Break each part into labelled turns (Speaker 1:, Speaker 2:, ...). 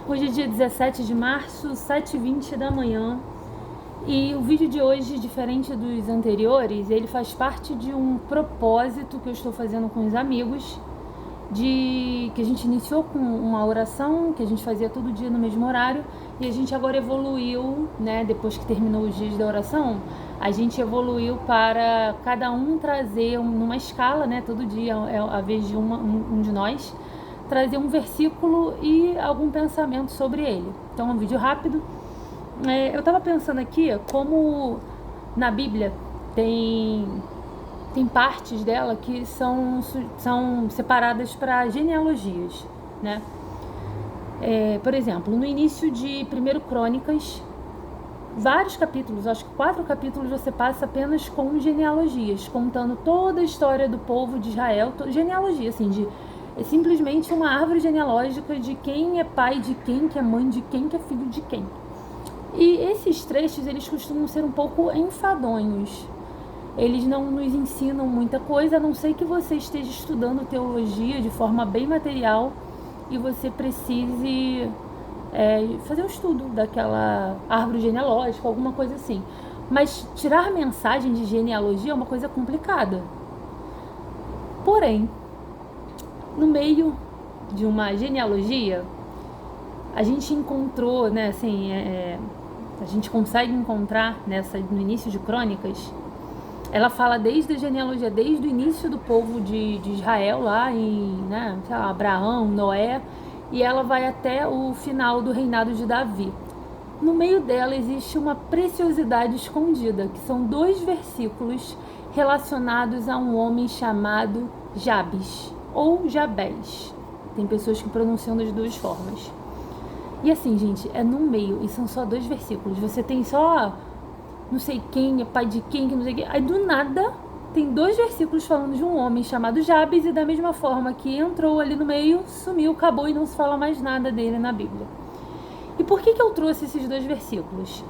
Speaker 1: Hoje é dia 17 de março, 7h20 da manhã. E o vídeo de hoje, diferente dos anteriores, ele faz parte de um propósito que eu estou fazendo com os amigos, que a gente iniciou com uma oração que a gente fazia todo dia no mesmo horário, e a gente agora evoluiu, né, depois que terminou os dias da oração, a gente evoluiu para cada um trazer numa escala, né, todo dia é a vez de um de nós, trazer um versículo e algum pensamento sobre ele. Então é um vídeo rápido. Eu estava pensando aqui como na Bíblia tem partes dela que são separadas para genealogias, né? Por exemplo, no início de 1 Crônicas, vários capítulos, acho que 4 capítulos, você passa apenas com genealogias, contando toda a história do povo de Israel, genealogia, assim, é simplesmente uma árvore genealógica de quem é pai de quem, que é mãe de quem, que é filho de quem. E esses trechos, eles costumam ser um pouco enfadonhos. Eles não nos ensinam muita coisa, a não ser que você esteja estudando teologia de forma bem material e você precise fazer um estudo daquela árvore genealógica, alguma coisa assim. Mas tirar mensagem de genealogia é uma coisa complicada. Porém, no meio de uma genealogia, a gente encontrou, né, assim, a gente consegue encontrar no início de Crônicas, ela fala desde a genealogia, desde o início do povo de Israel, lá em, né, sei lá, Abraão, Noé, e ela vai até o final do reinado de Davi. No meio dela existe uma preciosidade escondida, que são 2 versículos relacionados a um homem chamado Jabes, ou Jabés. Tem pessoas que pronunciam das 2 formas. E assim, gente, é no meio, e são só 2 versículos. Você tem só não sei quem, é pai de quem, que não sei quem. Aí do nada tem 2 versículos falando de um homem chamado Jabes, e da mesma forma que entrou ali no meio, sumiu, acabou e não se fala mais nada dele na Bíblia. E por que eu trouxe esses 2 versículos?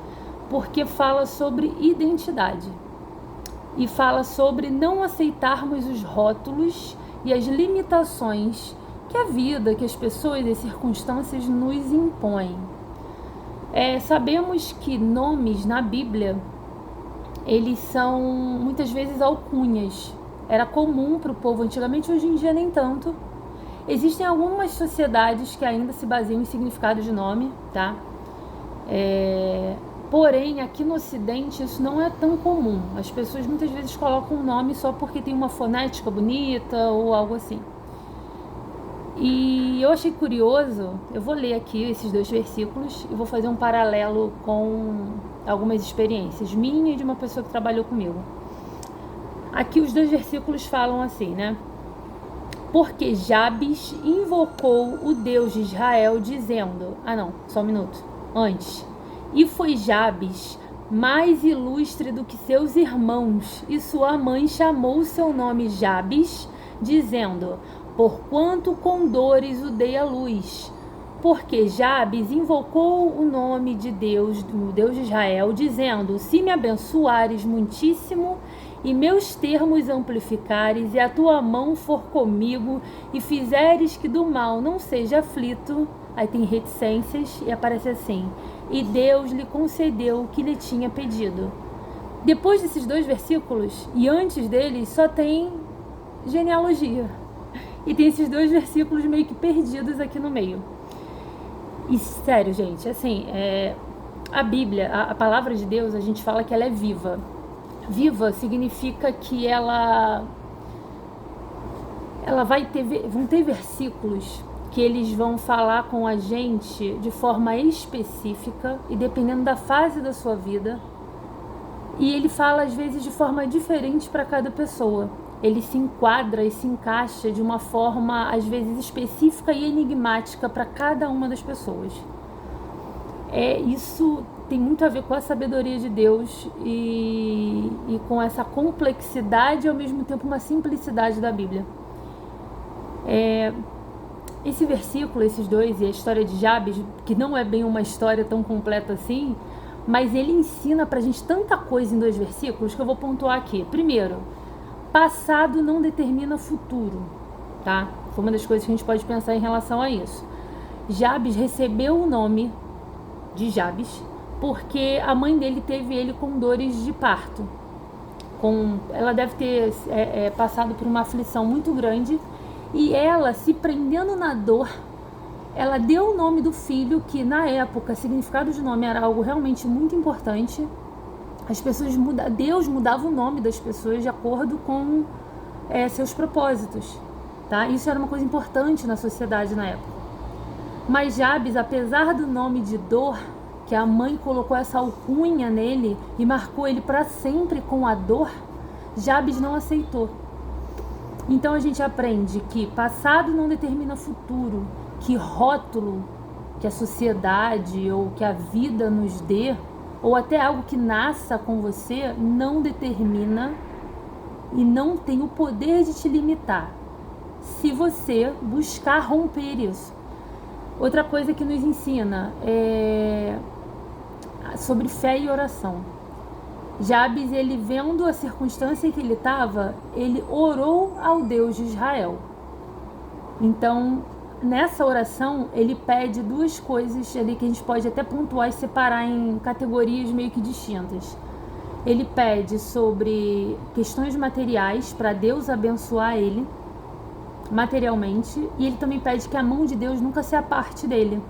Speaker 1: Porque fala sobre identidade. E fala sobre não aceitarmos os rótulos e as limitações que a vida, que as pessoas e as circunstâncias nos impõem. Sabemos que nomes na Bíblia, eles são muitas vezes alcunhas. Era comum para o povo antigamente, hoje em dia nem tanto. Existem algumas sociedades que ainda se baseiam em significado de nome, tá? Porém, aqui no Ocidente isso não é tão comum. As pessoas muitas vezes colocam um nome só porque tem uma fonética bonita ou algo assim. E eu achei curioso, eu vou ler aqui esses 2 versículos e vou fazer um paralelo com algumas experiências minha e de uma pessoa que trabalhou comigo. Aqui os 2 versículos falam assim, né? Porque Jabes invocou o Deus de Israel dizendo... só um minuto, antes. E foi Jabes mais ilustre do que seus irmãos, e sua mãe chamou seu nome Jabes, dizendo... Porquanto com dores o dei à luz. Porque Jabes invocou o nome de Deus, do Deus de Israel, dizendo: se me abençoares muitíssimo, e meus termos amplificares, e a tua mão for comigo, e fizeres que do mal não seja aflito. Aí tem reticências, e aparece assim: e Deus lhe concedeu o que lhe tinha pedido. Depois desses 2 versículos, e antes deles, só tem genealogia. E tem esses 2 versículos meio que perdidos aqui no meio. E sério, gente, assim, a Bíblia, a palavra de Deus, a gente fala que ela é viva. Viva significa que vão ter versículos que eles vão falar com a gente de forma específica e dependendo da fase da sua vida. E ele fala às vezes de forma diferente para cada pessoa. Ele se enquadra e se encaixa de uma forma, às vezes, específica e enigmática para cada uma das pessoas. Isso tem muito a ver com a sabedoria de Deus e com essa complexidade e, ao mesmo tempo, uma simplicidade da Bíblia. Esse versículo, esses 2, e a história de Jabes, que não é bem uma história tão completa assim, mas ele ensina pra gente tanta coisa em 2 versículos que eu vou pontuar aqui. Primeiro, passado não determina futuro, tá? Foi uma das coisas que a gente pode pensar em relação a isso. Jabes recebeu o nome de Jabes porque a mãe dele teve ele com dores de parto. Ela deve ter passado por uma aflição muito grande, e ela, se prendendo na dor, ela deu o nome do filho, que na época, significado de nome era algo realmente muito importante. As pessoas Deus mudava o nome das pessoas de acordo com seus propósitos, tá? Isso era uma coisa importante na sociedade na época. Mas Jabes, apesar do nome de dor, que a mãe colocou essa alcunha nele e marcou ele para sempre com a dor, Jabes não aceitou. Então a gente aprende que passado não determina futuro, que rótulo que a sociedade ou que a vida nos dê, ou até algo que nasça com você, não determina e não tem o poder de te limitar, se você buscar romper isso. Outra coisa que nos ensina é sobre fé e oração. Jabes, ele vendo a circunstância em que ele estava, ele orou ao Deus de Israel. Então, nessa oração, ele pede duas coisas ali que a gente pode até pontuar e separar em categorias meio que distintas. Ele pede sobre questões materiais para Deus abençoar ele materialmente, e ele também pede que a mão de Deus nunca se aparte dele,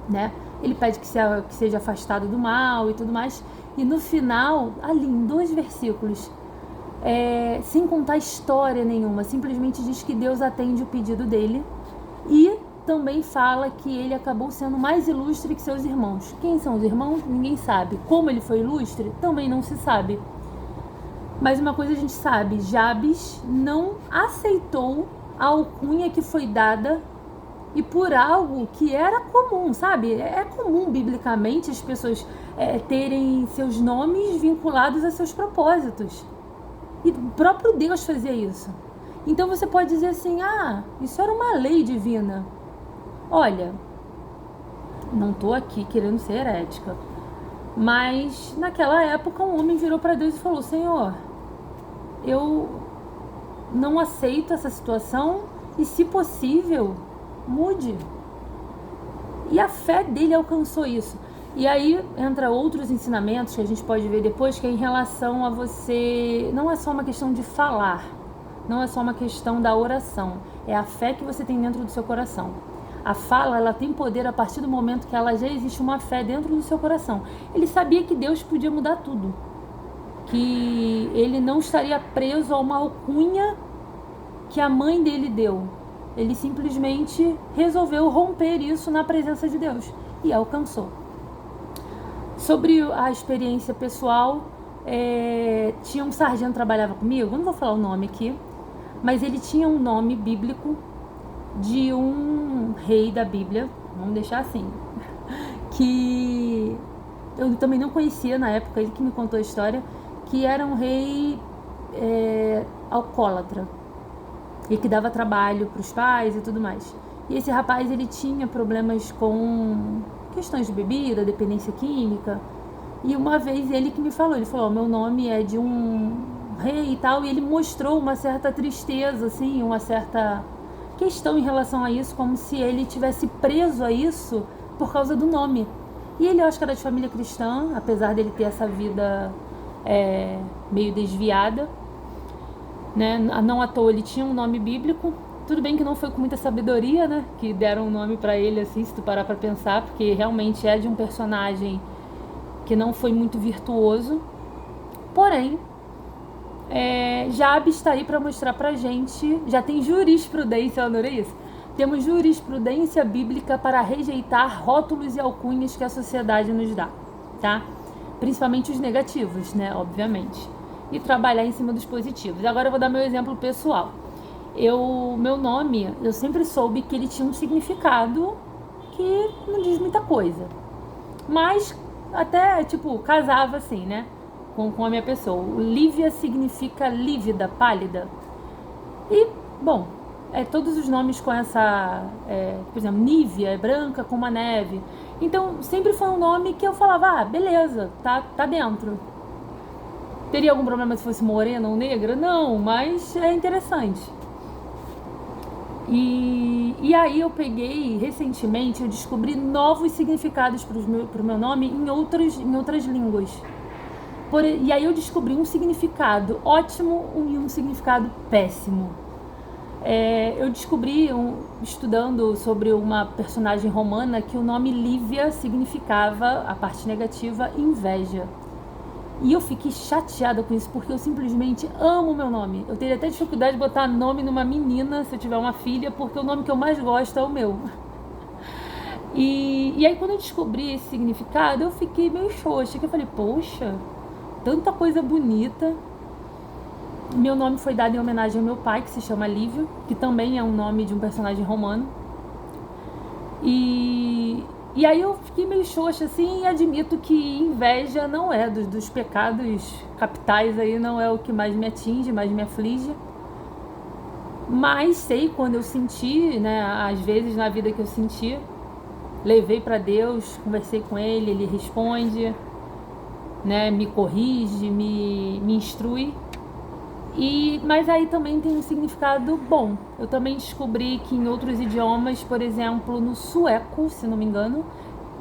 Speaker 1: né? Ele pede que seja afastado do mal e tudo mais. E no final, ali em 2 versículos, sem contar história nenhuma, simplesmente diz que Deus atende o pedido dele, e também fala que ele acabou sendo mais ilustre que seus irmãos. Quem são os irmãos? Ninguém sabe. Como ele foi ilustre? Também não se sabe. Mas uma coisa a gente sabe: Jabes não aceitou a alcunha que foi dada, e por algo que era comum, sabe? É comum biblicamente as pessoas terem seus nomes vinculados a seus propósitos, e o próprio Deus fazia isso. Então você pode dizer assim: isso era uma lei divina. Olha, não estou aqui querendo ser herética, mas naquela época um homem virou para Deus e falou: Senhor, eu não aceito essa situação, e se possível, mude. E a fé dele alcançou isso. E aí entra outros ensinamentos que a gente pode ver depois, que é em relação a você, não é só uma questão de falar, não é só uma questão da oração, é a fé que você tem dentro do seu coração. A fala, ela tem poder a partir do momento que ela já existe uma fé dentro do seu coração. Ele sabia que Deus podia mudar tudo, que ele não estaria preso a uma alcunha que a mãe dele deu. Ele simplesmente resolveu romper isso na presença de Deus, e alcançou. Sobre a experiência pessoal, tinha um sargento que trabalhava comigo, não vou falar o nome aqui, mas ele tinha um nome bíblico de um rei da Bíblia, vamos deixar assim, que eu também não conhecia na época, ele que me contou a história, que era um rei alcoólatra, e que dava trabalho para os pais e tudo mais. E esse rapaz, ele tinha problemas com questões de bebida, dependência química, e uma vez ele que me falou, ele falou: meu nome é de um rei e tal, e ele mostrou uma certa tristeza, assim, uma certa questão em relação a isso, como se ele tivesse preso a isso por causa do nome. E ele, eu acho que era de família cristã, apesar dele ter essa vida meio desviada, né? Não à toa ele tinha um nome bíblico. Tudo bem que não foi com muita sabedoria, né, que deram um nome pra ele, assim, se tu parar pra pensar, porque realmente é de um personagem que não foi muito virtuoso. Porém, Jabes está aí para mostrar pra gente, já tem jurisprudência, eu adorei isso, temos jurisprudência bíblica para rejeitar rótulos e alcunhas que a sociedade nos dá, tá? Principalmente os negativos, né, obviamente, e trabalhar em cima dos positivos. Agora eu vou dar meu exemplo pessoal. Meu nome, eu sempre soube que ele tinha um significado que não diz muita coisa, mas até, tipo, casava assim, né, com a minha pessoa. O Lívia significa lívida, pálida. E, bom, todos os nomes com essa, por exemplo, Nívia é branca como a neve. Então, sempre foi um nome que eu falava: beleza, tá dentro. Teria algum problema se fosse morena ou negra? Não, mas é interessante. E aí eu peguei, recentemente, eu descobri novos significados pro meu nome em outras línguas. E aí eu descobri um significado ótimo e um significado péssimo. Eu descobri, estudando sobre uma personagem romana, que o nome Lívia significava, a parte negativa, inveja. E eu fiquei chateada com isso, porque eu simplesmente amo o meu nome. Eu teria até dificuldade de botar nome numa menina, se eu tiver uma filha, porque o nome que eu mais gosto é o meu. E aí quando eu descobri esse significado, eu fiquei meio xoxa, que eu falei, poxa, tanta coisa bonita. Meu nome foi dado em homenagem ao meu pai, que se chama Lívio, que também é um nome de um personagem romano. E aí eu fiquei meio xoxa assim, e admito que inveja não é dos pecados capitais aí, não é o que mais me atinge, mais me aflige. Mas sei quando eu senti, né, às vezes na vida que eu senti, levei para Deus, conversei com Ele responde, né, me corrige, me instrui. Mas aí também tem um significado bom. Eu também descobri que em outros idiomas, por exemplo, no sueco, se não me engano,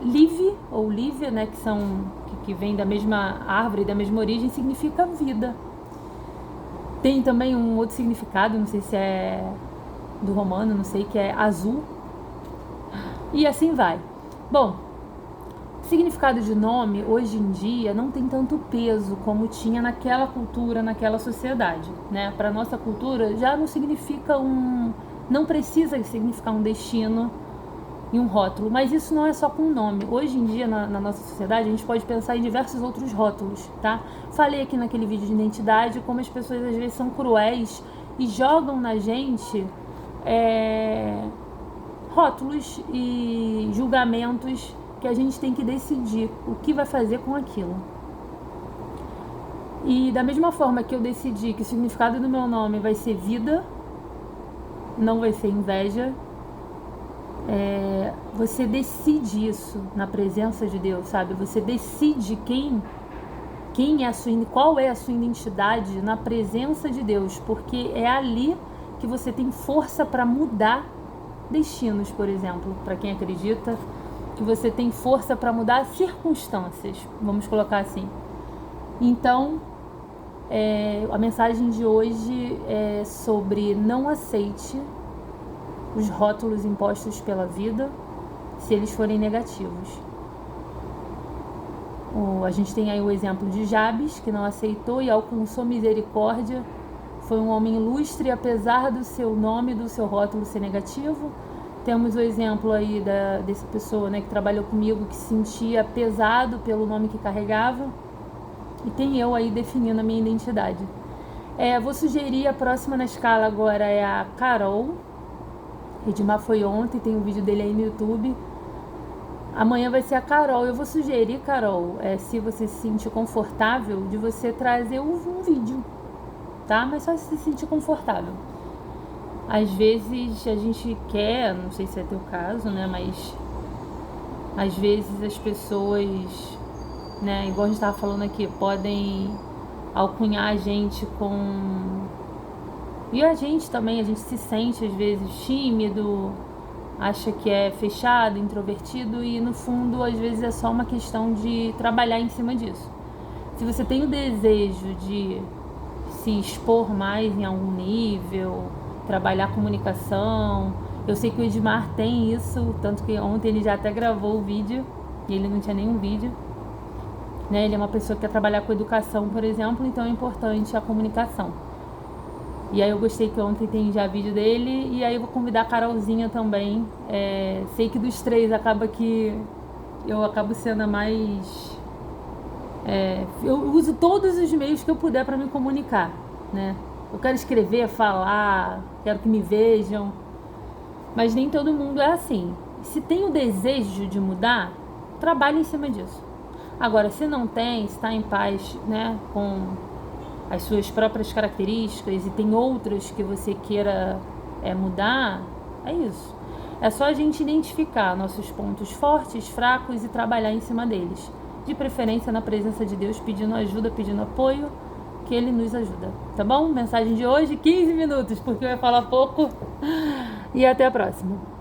Speaker 1: Liv ou Lívia, né, que vem da mesma árvore, da mesma origem, significa vida. Tem também um outro significado, não sei se é do romano, não sei, que é azul. E assim vai. Bom, significado de nome, hoje em dia, não tem tanto peso como tinha naquela cultura, naquela sociedade, né? Para nossa cultura, já não significa não precisa significar um destino e um rótulo, mas isso não é só com o nome. Hoje em dia, na nossa sociedade, a gente pode pensar em diversos outros rótulos, tá? Falei aqui naquele vídeo de identidade como as pessoas às vezes são cruéis e jogam na gente rótulos e julgamentos que a gente tem que decidir o que vai fazer com aquilo. E da mesma forma que eu decidi que o significado do meu nome vai ser vida, não vai ser inveja, você decide isso na presença de Deus, sabe? Você decide qual é a sua identidade na presença de Deus, porque é ali que você tem força para mudar destinos, por exemplo, para quem acredita, que você tem força para mudar circunstâncias, vamos colocar assim. Então, a mensagem de hoje é sobre não aceite os rótulos impostos pela vida se eles forem negativos. A gente tem aí o exemplo de Jabes, que não aceitou e alcançou misericórdia. Foi um homem ilustre, apesar do seu nome, do seu rótulo ser negativo. Temos o exemplo aí dessa pessoa, né, que trabalhou comigo, que se sentia pesado pelo nome que carregava. E tem eu aí definindo a minha identidade. Vou sugerir a próxima na escala agora é a Carol. Edmar foi ontem, tem um vídeo dele aí no YouTube. Amanhã vai ser a Carol. Eu vou sugerir, Carol, se você se sentir confortável, de você trazer um vídeo, tá? Mas só se sentir confortável. Às vezes a gente quer, não sei se é teu caso, né? Mas às vezes as pessoas, né? Igual a gente estava falando aqui, podem alcunhar a gente com... E a gente também, a gente se sente às vezes tímido, acha que é fechado, introvertido, e no fundo às vezes é só uma questão de trabalhar em cima disso. Se você tem o desejo de se expor mais em algum nível, trabalhar comunicação, eu sei que o Edmar tem isso, tanto que ontem ele já até gravou o vídeo e ele não tinha nenhum vídeo, né? Ele é uma pessoa que quer trabalhar com educação, por exemplo, então é importante a comunicação. E aí eu gostei que ontem tem já vídeo dele, e aí eu vou convidar a Carolzinha também. Sei que dos três acaba que eu acabo sendo a mais... eu uso todos os meios que eu puder para me comunicar, né? Eu quero escrever, falar, quero que me vejam, mas nem todo mundo é assim. Se tem o desejo de mudar, trabalhe em cima disso. Agora, se não tem, se está em paz, né, com as suas próprias características e tem outras que você queira mudar, é isso. É só a gente identificar nossos pontos fortes, fracos e trabalhar em cima deles. De preferência na presença de Deus, pedindo ajuda, pedindo apoio, que Ele nos ajuda, tá bom? Mensagem de hoje, 15 minutos, porque eu ia falar pouco. e até a próxima.